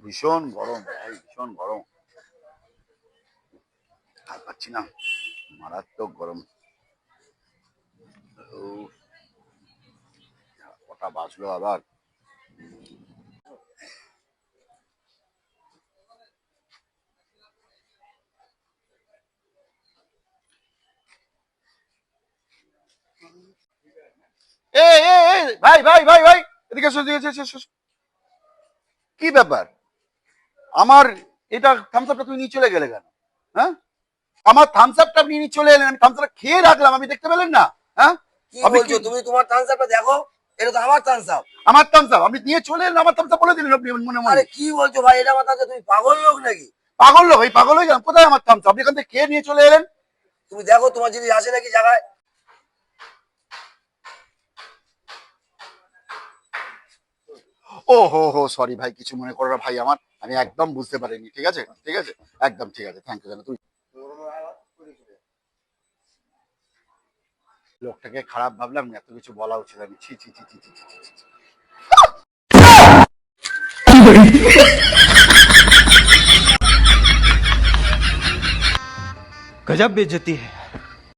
ভীষণ গরম ভাই, ভীষণ গরম। আর পাচ্ছি না, মারাত্মক গরম। উফ, কটা বাজলো আবার। ভাই ভাই ভাই ভাই, এদিকে এসো, এদিকে এসো, এসো, এসো। কি ব্যাপার? আমার এটা থামস আপটা তুমি নিয়ে চলে গেলে কেন? হ্যাঁ, আমার থামস আপটা আপনি নিয়ে চলে এলেন, আমি থামস আপটা খেয়ে রাখলাম, আপনি দেখতে পেলেন না? হ্যাঁ, কি আপনি বলছো তুমি? তোমার থামস আপটা দেখো, এটা তো আমার থামস আপ। আমার থামস আপ আপনি নিয়ে চলে এলেন, আমার থামস আপ বলে দিলেন আপনি মনে মনে। আরে কি বলছো ভাই, এটা আমার থামস আপ? তুমি পাগল লোক নাকি? পাগল লোক ভাই, পাগল হয়ে যান। কোথায় আমার থামস আপ? আপনি এখান থেকে খেয়ে নিয়ে চলে এলেন। তুমি দেখো তোমার জিনিস আসে নাকি জায়গায়। ও হো হো, সরি ভাই, কিছু মনে করো না ভাই আমার, আমি একদম বুঝতে পারিনি। ঠিক আছে, ঠিক আছে, একদম ঠিক আছে, থ্যাংক ইউ জানো তুই। লোকটাকে খারাপ ভাবলাম, এত কিছু বলা উচিত আমি। ছি ছি ছি ছি ছি ছি ছি ছি। गजब बेइज्जती है।